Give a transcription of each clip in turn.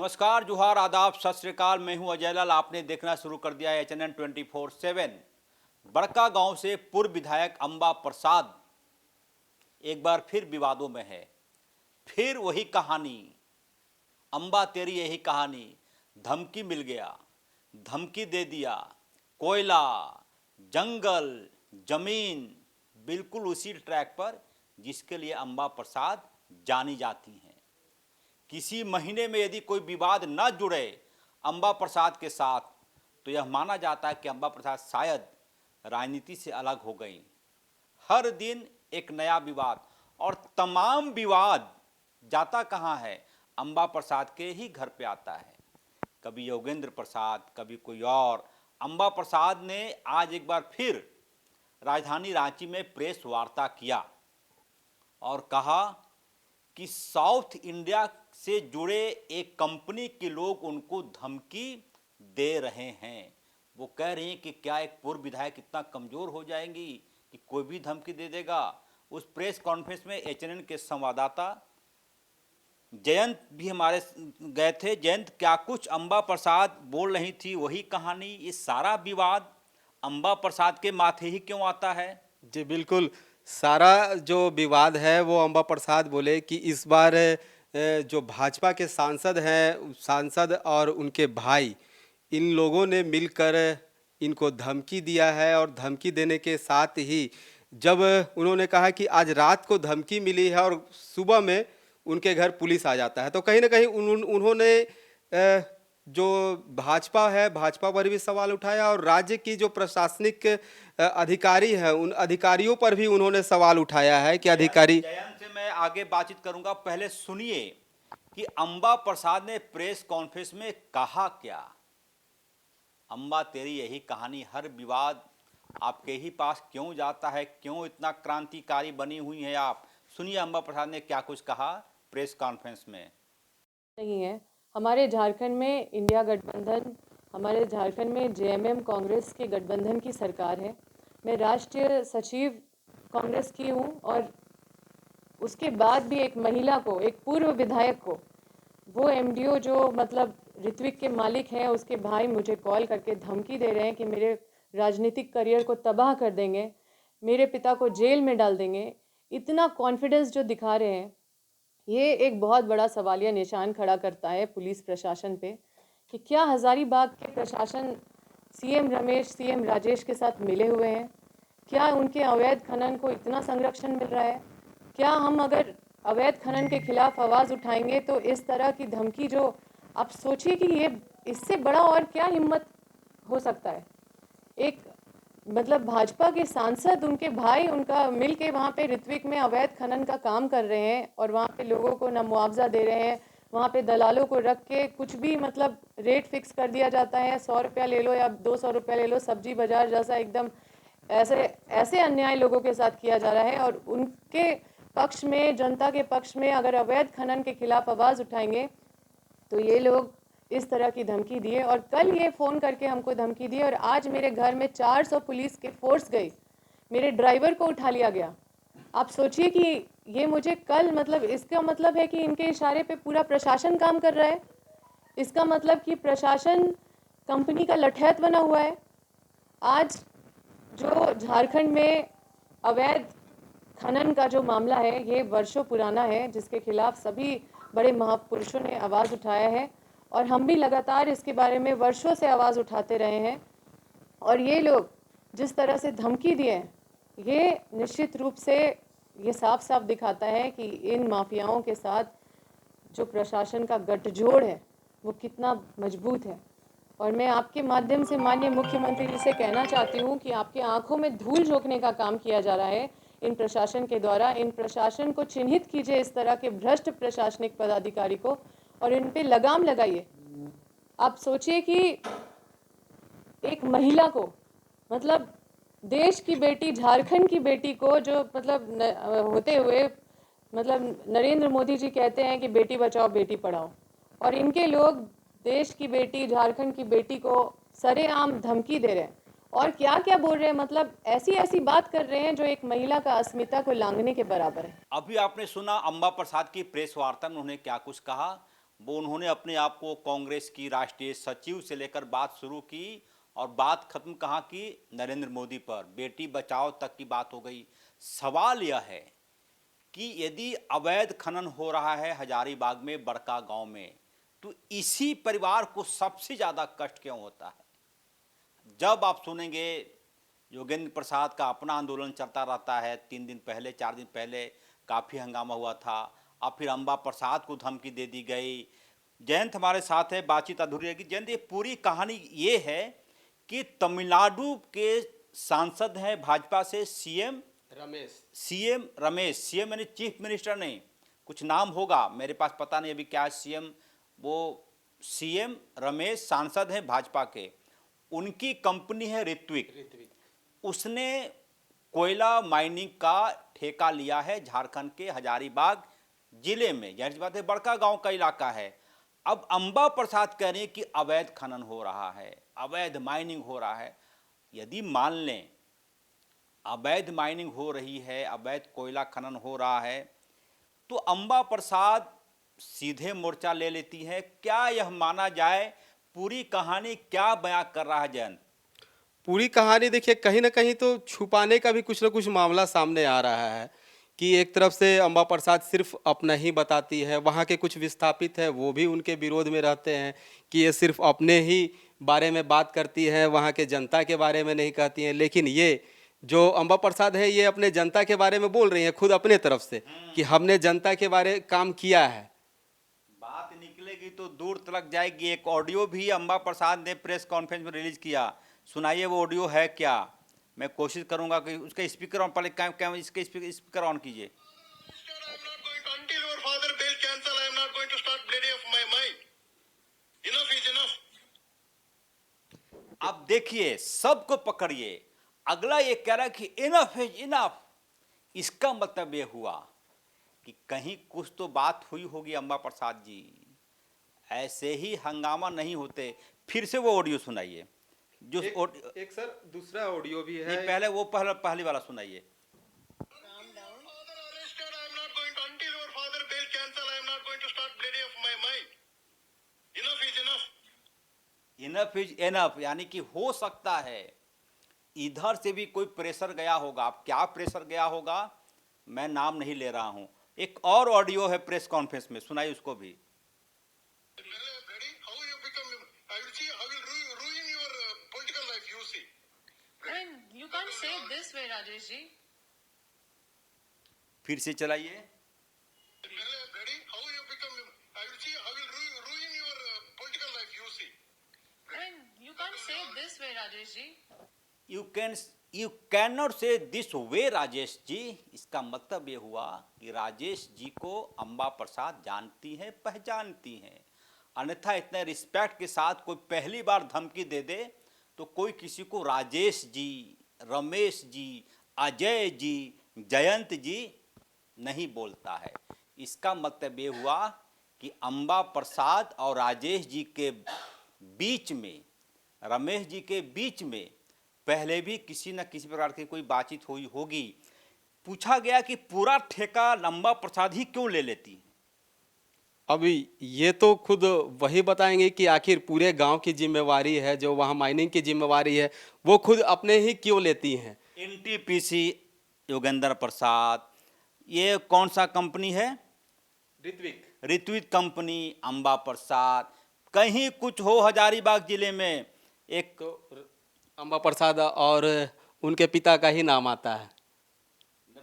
नमस्कार, जोहार, आदाब, सत श्री अकाल। मैं हूं अजय लाल। आपने देखना शुरू कर दिया है HNN 24/7। बड़का गांव से पूर्व विधायक अंबा प्रसाद एक बार फिर विवादों में है। फिर वही कहानी, अंबा तेरी यही कहानी। धमकी मिल गया, धमकी दे दिया, कोयला, जंगल, जमीन, बिल्कुल उसी ट्रैक पर जिसके लिए अंबा प्रसाद जानी जाती हैं। किसी महीने में यदि कोई विवाद न जुड़े अंबा प्रसाद के साथ तो यह माना जाता है कि अंबा प्रसाद शायद राजनीति से अलग हो गई। हर दिन एक नया विवाद, और तमाम विवाद जाता कहाँ है? अंबा प्रसाद के ही घर पे आता है। कभी योगेंद्र प्रसाद, कभी कोई और। अंबा प्रसाद ने आज एक बार फिर राजधानी रांची में प्रेस वार्ता किया और कहा कि साउथ इंडिया से जुड़े एक कंपनी के लोग उनको धमकी दे रहे हैं। वो कह रहे हैं कि क्या एक पूर्व विधायक इतना कमज़ोर हो जाएंगी कि कोई भी धमकी दे देगा। उस प्रेस कॉन्फ्रेंस में HNN के संवाददाता जयंत भी हमारे गए थे। जयंत, क्या कुछ अंबा प्रसाद बोल रही थी वही कहानी? ये सारा विवाद अंबा प्रसाद के माथे ही क्यों आता है? जी बिल्कुल, सारा जो विवाद है वो अंबा प्रसाद बोले कि इस बार जो भाजपा के सांसद और उनके भाई, इन लोगों ने मिलकर इनको धमकी दिया है। और धमकी देने के साथ ही जब उन्होंने कहा कि आज रात को धमकी मिली है और सुबह में उनके घर पुलिस आ जाता है, तो कहीं ना कहीं उन्होंने जो भाजपा है, भाजपा पर भी सवाल उठाया और राज्य की जो प्रशासनिक अधिकारी हैं उन अधिकारियों पर भी उन्होंने सवाल उठाया है कि अधिकारी। जयंत से मैं आगे बातचीत करूंगा, पहले सुनिए कि अंबा प्रसाद ने प्रेस कॉन्फ्रेंस में कहा क्या। अंबा तेरी यही कहानी, हर विवाद आपके ही पास क्यों जाता है? क्यों इतना क्रांतिकारी बनी हुई है आप? सुनिए अंबा प्रसाद ने क्या कुछ कहा प्रेस कॉन्फ्रेंस में। नहीं है। हमारे झारखंड में इंडिया गठबंधन, हमारे झारखंड में JMM कांग्रेस के गठबंधन की सरकार है। मैं राष्ट्रीय सचिव कांग्रेस की हूँ और उसके बाद भी एक महिला को, एक पूर्व विधायक को, वो MDO जो मतलब ऋत्विक के मालिक हैं, उसके भाई मुझे कॉल करके धमकी दे रहे हैं कि मेरे राजनीतिक करियर को तबाह कर देंगे, मेरे पिता को जेल में डाल देंगे। इतना कॉन्फिडेंस जो दिखा रहे हैं, ये एक बहुत बड़ा सवालिया निशान खड़ा करता है पुलिस प्रशासन पे कि क्या हज़ारीबाग के प्रशासन CM रमेश, CM राजेश के साथ मिले हुए हैं? क्या उनके अवैध खनन को इतना संरक्षण मिल रहा है? क्या हम अगर अवैध खनन के खिलाफ आवाज़ उठाएंगे तो इस तरह की धमकी, जो आप सोचिए कि ये इससे बड़ा और क्या हिम्मत हो सकता है? एक मतलब भाजपा के सांसद, उनके भाई, उनका मिल के वहाँ पे ऋत्विक में अवैध खनन का काम कर रहे हैं और वहाँ पे लोगों को ना मुआवजा दे रहे हैं। वहाँ पे दलालों को रख के कुछ भी मतलब रेट फिक्स कर दिया जाता है, 100 रुपया ले लो या 200 रुपया ले लो, सब्जी बाजार जैसा एकदम ऐसे ऐसे अन्याय लोगों के साथ किया जा रहा है। और उनके पक्ष में, जनता के पक्ष में अगर अवैध खनन के खिलाफ आवाज़ उठाएंगे तो ये लोग इस तरह की धमकी दिए। और कल ये फ़ोन करके हमको धमकी दी और आज मेरे घर में 400 पुलिस के फोर्स गई, मेरे ड्राइवर को उठा लिया गया। आप सोचिए कि ये मुझे कल, मतलब इसका मतलब है कि इनके इशारे पे पूरा प्रशासन काम कर रहा है। इसका मतलब कि प्रशासन कंपनी का लठैत बना हुआ है। आज जो झारखंड में अवैध खनन का जो मामला है, ये वर्षों पुराना है, जिसके खिलाफ सभी बड़े महापुरुषों ने आवाज़ उठाया है और हम भी लगातार इसके बारे में वर्षों से आवाज़ उठाते रहे हैं। और ये लोग जिस तरह से धमकी दिए हैं, ये निश्चित रूप से ये साफ साफ दिखाता है कि इन माफियाओं के साथ जो प्रशासन का गठजोड़ है वो कितना मजबूत है। और मैं आपके माध्यम से माननीय मुख्यमंत्री जी से कहना चाहती हूँ कि आपके आंखों में धूल झोंकने का काम किया जा रहा है इन प्रशासन के द्वारा। इन प्रशासन को चिन्हित कीजिए, इस तरह के भ्रष्ट प्रशासनिक पदाधिकारी को, और इन पे लगाम लगाइए। आप सोचिए कि एक महिला को, मतलब देश की बेटी, झारखंड की बेटी को, जो मतलब होते हुए मतलब नरेंद्र मोदी जी कहते हैं कि बेटी बचाओ बेटी पढ़ाओ, और इनके लोग देश की बेटी, झारखंड की बेटी को सरेआम धमकी दे रहे हैं और क्या क्या बोल रहे हैं, मतलब ऐसी ऐसी बात कर रहे हैं जो एक महिला का अस्मिता को लांघने के बराबर है। अभी आपने सुना अंबा प्रसाद की प्रेस वार्ता में उन्होंने क्या कुछ कहा। वो उन्होंने अपने आप को कांग्रेस की राष्ट्रीय सचिव से लेकर बात शुरू की और बात खत्म कहाँ की, नरेंद्र मोदी पर, बेटी बचाओ तक की बात हो गई। सवाल यह है कि यदि अवैध खनन हो रहा है हजारीबाग में, बड़का गांव में, तो इसी परिवार को सबसे ज़्यादा कष्ट क्यों होता है? जब आप सुनेंगे योगेंद्र प्रसाद का अपना आंदोलन चलता रहता है, 3 दिन पहले 4 दिन पहले काफ़ी हंगामा हुआ था, अब फिर अंबा प्रसाद को धमकी दे दी गई। जयंत हमारे साथ है, बातचीत अधूरी रहेगी। जयंत, ये पूरी कहानी ये है कि तमिलनाडु के सांसद हैं भाजपा से सीएम रमेश, सीएम यानी चीफ मिनिस्टर नहीं, कुछ नाम होगा मेरे पास पता नहीं अभी क्या है सीएम, वो सीएम रमेश सांसद हैं भाजपा के, उनकी कंपनी है ऋत्विक, उसने कोयला माइनिंग का ठेका लिया है झारखंड के हजारीबाग जिले में। जाहिर सी बात है बड़का गांव का इलाका है। अब अंबा प्रसाद कह रहे हैं कि अवैध खनन हो रहा है, अवैध माइनिंग हो रहा है। यदि मान लें अवैध माइनिंग हो रही है, अवैध कोयला खनन हो रहा है, तो अंबा प्रसाद सीधे मोर्चा ले लेती है। क्या यह माना जाए? पूरी कहानी क्या बयां कर रहा है जयंत? पूरी कहानी देखिए, कहीं ना कहीं तो छुपाने का भी कुछ ना कुछ मामला सामने आ रहा है कि एक तरफ से अंबा प्रसाद सिर्फ अपना ही बताती है, वहाँ के कुछ विस्थापित हैं वो भी उनके विरोध में रहते हैं कि ये सिर्फ अपने ही बारे में बात करती है, वहाँ के जनता के बारे में नहीं कहती हैं। लेकिन ये जो अंबा प्रसाद है ये अपने जनता के बारे में बोल रही हैं खुद अपने तरफ से कि हमने जनता के बारे काम किया है। बात निकलेगी तो दूर तक जाएगी। एक ऑडियो भी अंबा प्रसाद ने प्रेस कॉन्फ्रेंस में रिलीज किया, सुनाइए वो ऑडियो है क्या। मैं कोशिश करूंगा कि उसका स्पीकर ऑन, पहले क्या इसके स्पीकर ऑन कीजिए। अब देखिए, सबको पकड़िए। अगला ये कह रहा है कि इनफ इज इनफ। इसका मतलब ये हुआ कि कहीं कुछ तो बात हुई होगी अंबा प्रसाद जी, ऐसे ही हंगामा नहीं होते। फिर से वो ऑडियो सुनाइए जो एक सर दूसरा ऑडियो भी है। नहीं, पहले वो पहली वाला सुनाइए। इनफ इज इनफ, यानी कि हो सकता है इधर से भी कोई प्रेशर गया होगा। अब क्या प्रेशर गया होगा मैं नाम नहीं ले रहा हूं। एक और ऑडियो है प्रेस कॉन्फ्रेंस में, सुनाइए उसको भी। You can't say it this way, Rajesh ji. फिर से चलाइए। You can't say it this way, Rajesh ji. You can not से दिस वे राजेश जी। इसका मतलब ये हुआ कि राजेश जी को अंबा प्रसाद जानती हैं, पहचानती हैं। अन्यथा इतने रिस्पेक्ट के साथ कोई पहली बार धमकी दे दे तो कोई किसी को राजेश जी, रमेश जी, अजय जी, जयंत जी नहीं बोलता है। इसका मतलब ये हुआ कि अंबा प्रसाद और राजेश जी के बीच में, रमेश जी के बीच में पहले भी किसी न किसी प्रकार की कोई बातचीत हुई होगी। पूछा गया कि पूरा ठेका अंबा प्रसाद ही क्यों ले लेती है? अभी ये तो खुद वही बताएंगे कि आखिर पूरे गांव की जिम्मेवारी है, जो वहाँ माइनिंग की जिम्मेवारी है वो खुद अपने ही क्यों लेती हैं। एनटीपीसी योगेंद्र प्रसाद, ये कौन सा कंपनी है? ऋत्विक कंपनी, अंबा प्रसाद। कहीं कुछ हो हजारीबाग जिले में, एक तो अंबा प्रसाद और उनके पिता का ही नाम आता है।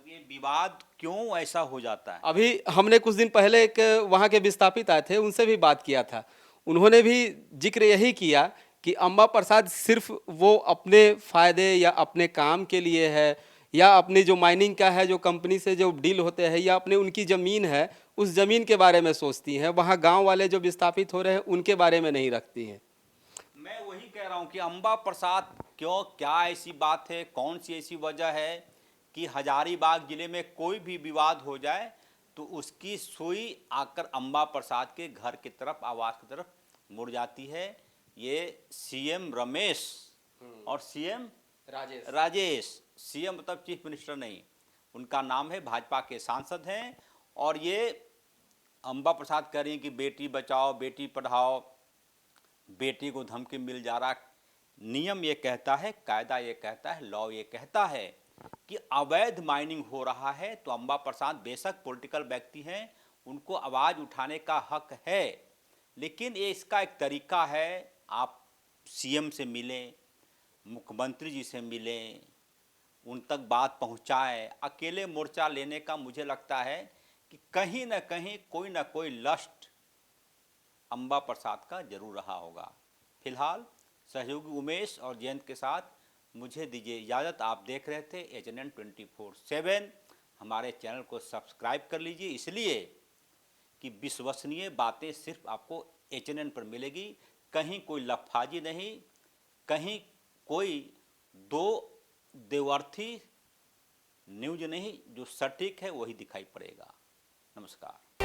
ये विवाद क्यों ऐसा हो जाता है? अभी हमने कुछ दिन पहले एक वहाँ के विस्थापित आए थे, उनसे भी बात किया था। उन्होंने भी जिक्र यही किया कि अंबा प्रसाद सिर्फ वो अपने फ़ायदे या अपने काम के लिए है, या अपनी जो माइनिंग का है, जो कंपनी से जो डील होते हैं, या अपने उनकी ज़मीन है उस ज़मीन के बारे में सोचती हैं। वहाँ गांव वाले जो विस्थापित हो रहे हैं उनके बारे में नहीं रखती हैं। मैं वही कह रहा हूँ कि अंबा प्रसाद क्यों, क्या ऐसी बात है, कौन सी ऐसी वजह है कि हजारीबाग जिले में कोई भी विवाद हो जाए तो उसकी सुई आकर अंबा प्रसाद के घर की तरफ, आवास की तरफ मुड़ जाती है। ये सीएम रमेश और सीएम राजेश, सीएम मतलब चीफ मिनिस्टर नहीं, उनका नाम है, भाजपा के सांसद हैं। और ये अम्बा प्रसाद कह रही हैं कि बेटी बचाओ बेटी पढ़ाओ, बेटी को धमकी मिल जा रहा। नियम ये कहता है, कायदा ये कहता है, लॉ ये कहता है कि अवैध माइनिंग हो रहा है तो अम्बा प्रसाद बेशक पॉलिटिकल व्यक्ति हैं, उनको आवाज़ उठाने का हक है, लेकिन ये इसका एक तरीका है। आप सीएम से मिलें, मुख्यमंत्री जी से मिलें, उन तक बात पहुंचाएं। अकेले मोर्चा लेने का मुझे लगता है कि कहीं ना कहीं कोई ना कोई लस्ट अम्बा प्रसाद का जरूर रहा होगा। फिलहाल सहयोगी उमेश और जयंत के साथ मुझे दीजिए इजाज़त। आप देख रहे थे HNN 24/7। हमारे चैनल को सब्सक्राइब कर लीजिए, इसलिए कि विश्वसनीय बातें सिर्फ आपको HNN पर मिलेगी। कहीं कोई लफाजी नहीं, कहीं कोई दो देवर्थी न्यूज नहीं, जो सटीक है वही दिखाई पड़ेगा। नमस्कार।